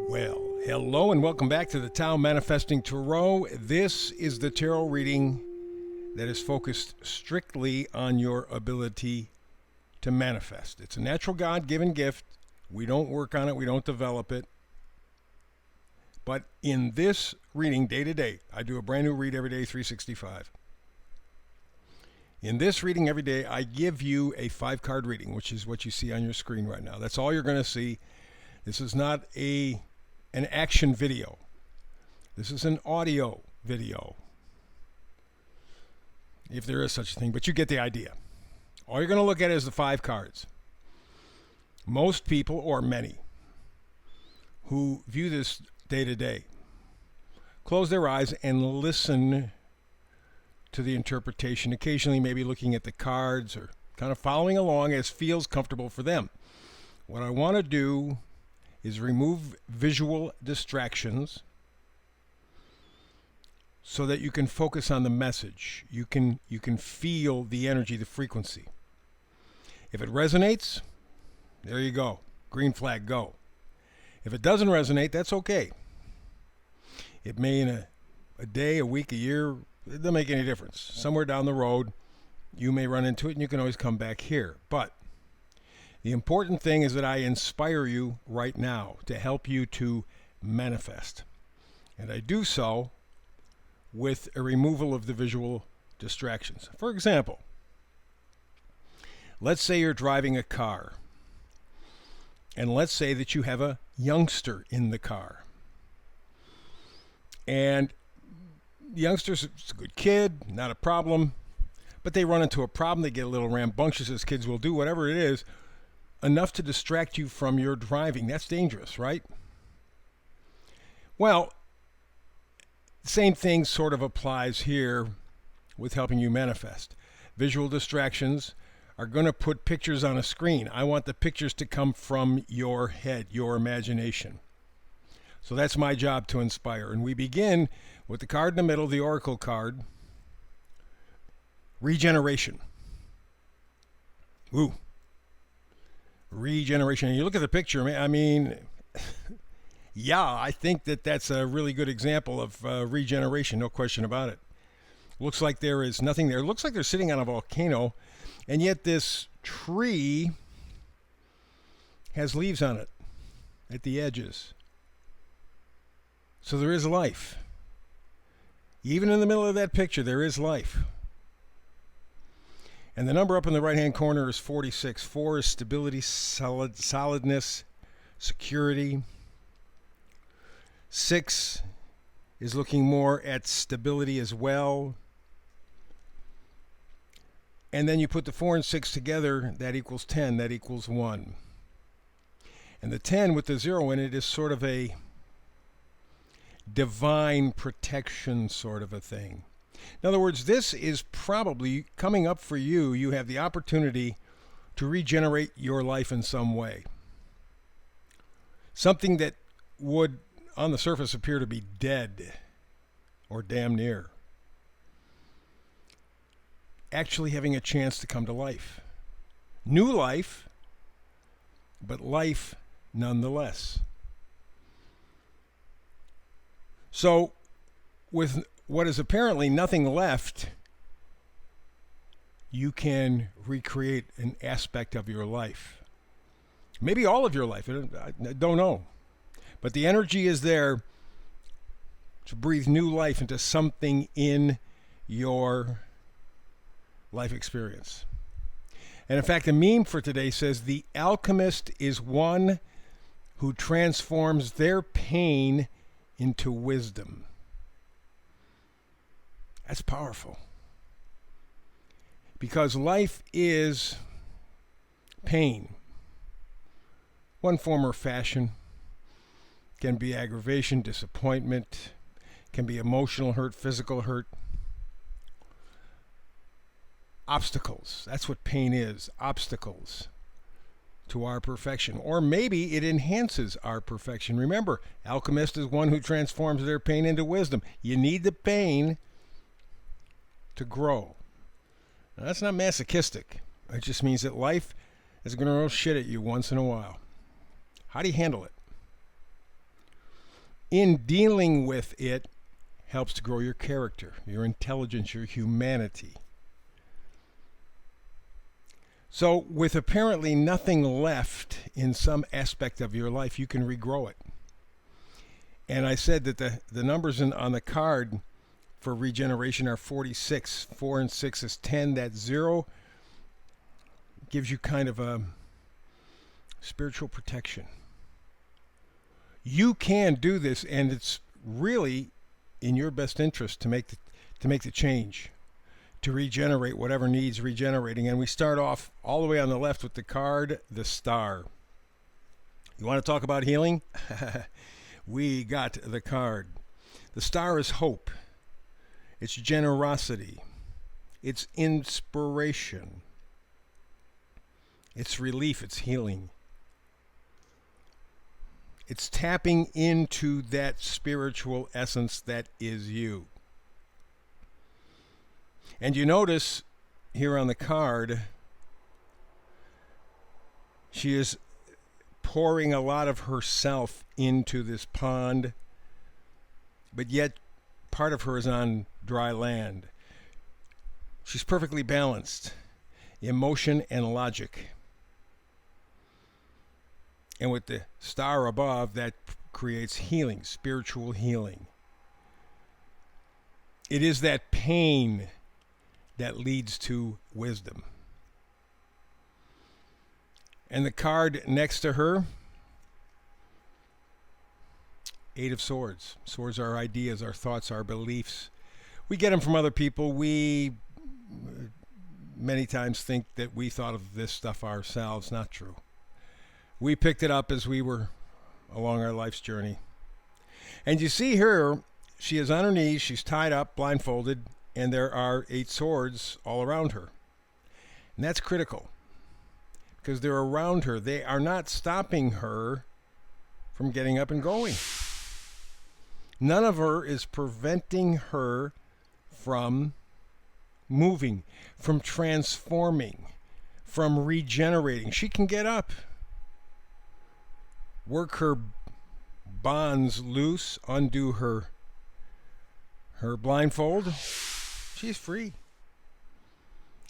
Well, hello and welcome back to the Tao Manifesting Tarot. This is the tarot reading that is focused strictly on your ability to manifest. It's a natural God-given gift. We don't work on it. We don't develop it. But in this reading, day to day, I do a brand new read every day, 365. In this reading every day, I give you a 5-card reading, which is what you see on your screen right now. That's all you're going to see. This is not an action video. This is an audio video, if there is such a thing, but you get the idea. All you're going to look at is the 5 cards. Most people, or many, who view this day to day, close their eyes and listen to the interpretation, occasionally maybe looking at the cards or kind of following along as feels comfortable for them. What I want to do is remove visual distractions so that you can focus on the message. You can feel the energy, the frequency. If it resonates, there you go. Green flag, go. If it doesn't resonate, that's okay. It may in a day, a week, a year, it doesn't make any difference. Somewhere down the road, you may run into it and you can always come back here. But the important thing is that I inspire you right now to help you to manifest. And I do so with a removal of the visual distractions. For example, let's say you're driving a car. And let's say that you have a youngster in the car. And the youngster's a good kid, not a problem. But they run into a problem. They get a little rambunctious, as kids will do, whatever it is. Enough to distract you from your driving. That's dangerous, right? Well, same thing sort of applies here with helping you manifest. Visual distractions are going to put pictures on a screen. I want the pictures to come from your head, your imagination. So that's my job, to inspire. And we begin with the card in the middle, the Oracle card, regeneration. Woo. Regeneration. And you look at the picture, I mean, yeah, I think that's a really good example of regeneration, no question about it. Looks like there is nothing there. It looks like they're sitting on a volcano, and yet this tree has leaves on it at the edges. So there is life. Even in the middle of that picture, there is life. And the number up in the right-hand corner is 46. 4 is stability, solidness, security. 6 is looking more at stability as well. And then you put the 4 and 6 together, that equals 10, that equals 1. And the 10 with the 0 in it is sort of a divine protection sort of a thing. In other words, this is probably coming up for you. You have the opportunity to regenerate your life in some way. Something that would, on the surface, appear to be dead or damn near. Actually having a chance to come to life. New life, but life nonetheless. So, with what is apparently nothing left, you can recreate an aspect of your life. Maybe all of your life. I don't know. But the energy is there to breathe new life into something in your life experience. And in fact, the meme for today says, the alchemist is one who transforms their pain into wisdom. That's powerful. Because life is pain. One form or fashion. Can be aggravation, disappointment. Can be emotional hurt, physical hurt. Obstacles. That's what pain is. Obstacles to our perfection. Or maybe it enhances our perfection. Remember, alchemist is one who transforms their pain into wisdom. You need the pain to grow. Now, that's not masochistic. It just means that life is going to throw shit at you once in a while. How do you handle it? in dealing with it helps to grow your character, your intelligence, your humanity. So, with apparently nothing left in some aspect of your life, you can regrow it. And I said that the numbers on the card for regeneration are 46. 4 and 6 is 10. That 0 gives you kind of a spiritual protection. You can do this, and it's really in your best interest to make the change, to regenerate whatever needs regenerating. And we start off all the way on the left with the card, the star. You want to talk about healing? We got the card. The star is hope. It's generosity. It's inspiration. It's relief. It's healing. It's tapping into that spiritual essence that is you. And you notice here on the card, she is pouring a lot of herself into this pond, but yet part of her is on dry land. She's perfectly balanced, emotion and logic. And with the star above, that creates healing, spiritual healing. It is that pain that leads to wisdom. And the card next to her, 8 of Swords. Swords are ideas, our thoughts, our beliefs. We get them from other people. We many times think that we thought of this stuff ourselves. Not true. We picked it up as we were along our life's journey. And you see her, she is on her knees, she's tied up, blindfolded, and there are 8 swords all around her. And that's critical, because they're around her. They are not stopping her from getting up and going. None of her is preventing her from moving, from transforming, from regenerating. She can get up, work her bonds loose, undo her blindfold. She's free.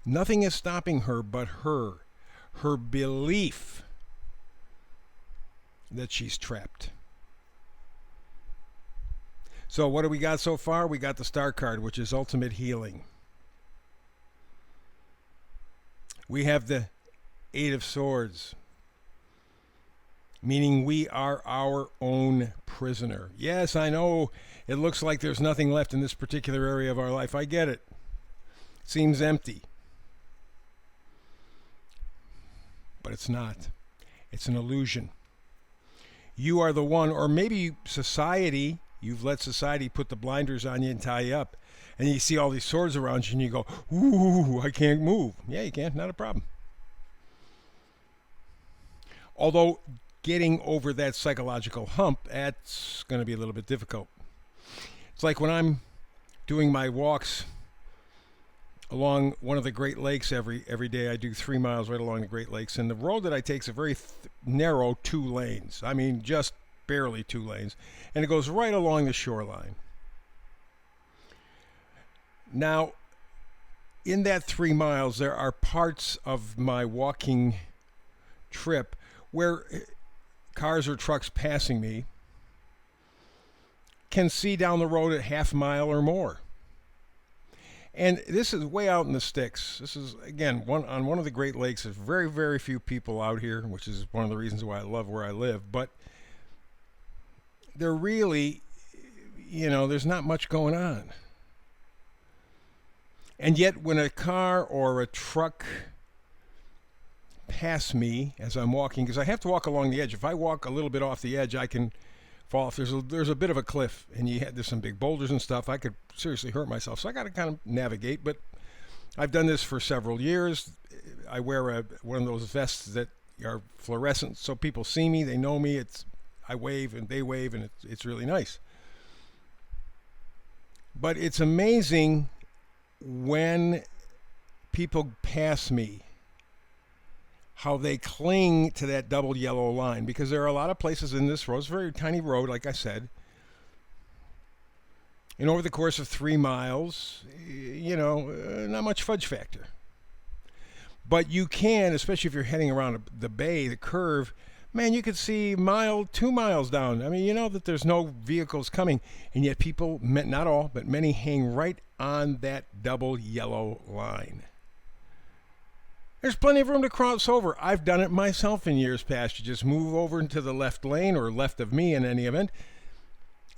Nothing is stopping her but her belief that she's trapped. So what do we got so far? We got the star card, which is ultimate healing. We have the 8 of Swords, meaning we are our own prisoner. Yes, I know it looks like there's nothing left in this particular area of our life. I get it. It seems empty. But it's not. It's an illusion. You are the one, or maybe society, you've let society put the blinders on you and tie you up, and you see all these swords around you and you go, ooh, I can't move. Yeah, you can, not a problem. Although getting over that psychological hump, that's going to be a little bit difficult. It's like when I'm doing my walks along one of the Great Lakes every day. I do 3 miles right along the Great Lakes, and the road that I take is a very narrow 2 lanes. I mean, just barely 2 lanes, and it goes right along the shoreline. Now, in that 3 miles, there are parts of my walking trip where cars or trucks passing me can see down the road at half a mile or more. And this is way out in the sticks. This is, again, on one of the Great Lakes. There's very, very few people out here, which is one of the reasons why I love where I live. But they're really, there's not much going on. And yet when a car or a truck pass me as I'm walking, because I have to walk along the edge. If I walk a little bit off the edge, I can fall off. There's a bit of a cliff, and there's some big boulders and stuff. I could seriously hurt myself, so I got to kind of navigate. But I've done this for several years. I wear one of those vests that are fluorescent, so people see me, they know me. I wave and they wave, and it's really nice. But it's amazing when people pass me, how they cling to that double yellow line, because there are a lot of places in this road. It's a very tiny road, like I said. And over the course of 3 miles, not much fudge factor. But you can, especially if you're heading around the bay, the curve, man, you could see 2 miles down. I mean, you know that there's no vehicles coming, and yet people, not all, but many hang right on that double yellow line. There's plenty of room to cross over. I've done it myself in years past. You just move over into the left lane or left of me in any event.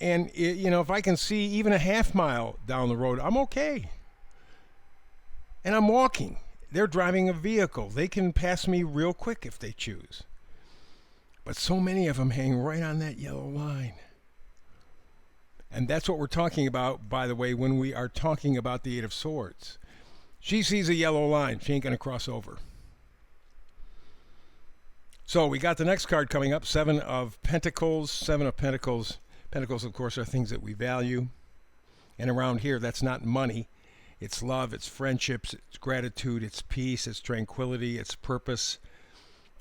And, if I can see even a half mile down the road, I'm okay. And I'm walking. They're driving a vehicle. They can pass me real quick if they choose. But so many of them hang right on that yellow line. And that's what we're talking about, by the way, when we are talking about the Eight of Swords. She sees a yellow line. She ain't going to cross over. So we got the next card coming up, Seven of Pentacles. Seven of Pentacles. Pentacles, of course, are things that we value. And around here, that's not money. It's love, it's friendships, it's gratitude, it's peace, it's tranquility, it's purpose,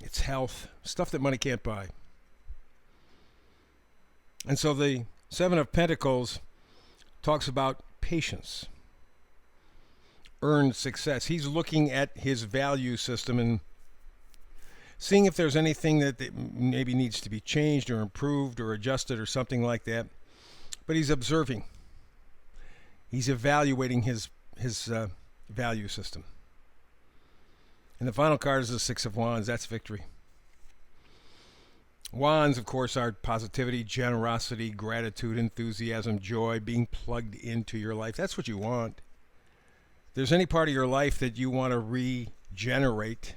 it's health, stuff that money can't buy. And so the Seven of Pentacles talks about patience, earned success. He's looking at his value system and seeing if there's anything that maybe needs to be changed or improved or adjusted or something like that. But he's observing. He's evaluating his value system. And the final card is the Six of Wands. That's victory. Wands, of course, are positivity, generosity, gratitude, enthusiasm, joy, being plugged into your life. That's what you want. If there's any part of your life that you want to regenerate,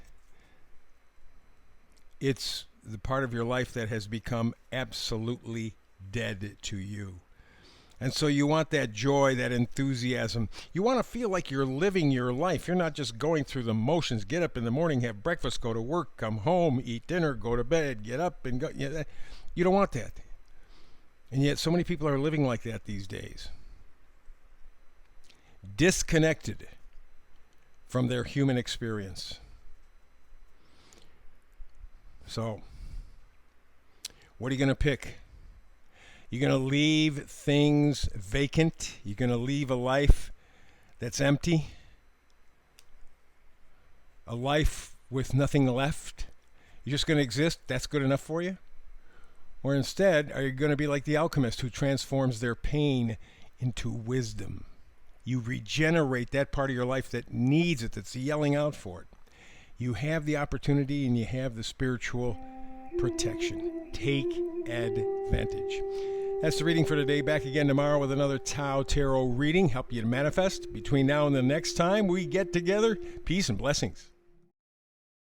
it's the part of your life that has become absolutely dead to you. And so you want that joy, that enthusiasm. You want to feel like you're living your life. You're not just going through the motions. Get up in the morning, have breakfast, go to work, come home, eat dinner, go to bed, get up and go. You don't want that. And yet so many people are living like that these days. Disconnected from their human experience. So, what are you going to pick? You're going to leave things vacant. You're going to leave a life that's empty. A life with nothing left. You're just going to exist. That's good enough for you? Or instead, are you going to be like the alchemist who transforms their pain into wisdom? You regenerate that part of your life that needs it, that's yelling out for it. You have the opportunity and you have the spiritual protection. Take advantage. That's the reading for today. Back again tomorrow with another Tao Tarot reading. Help you to manifest. Between now and the next time we get together, peace and blessings.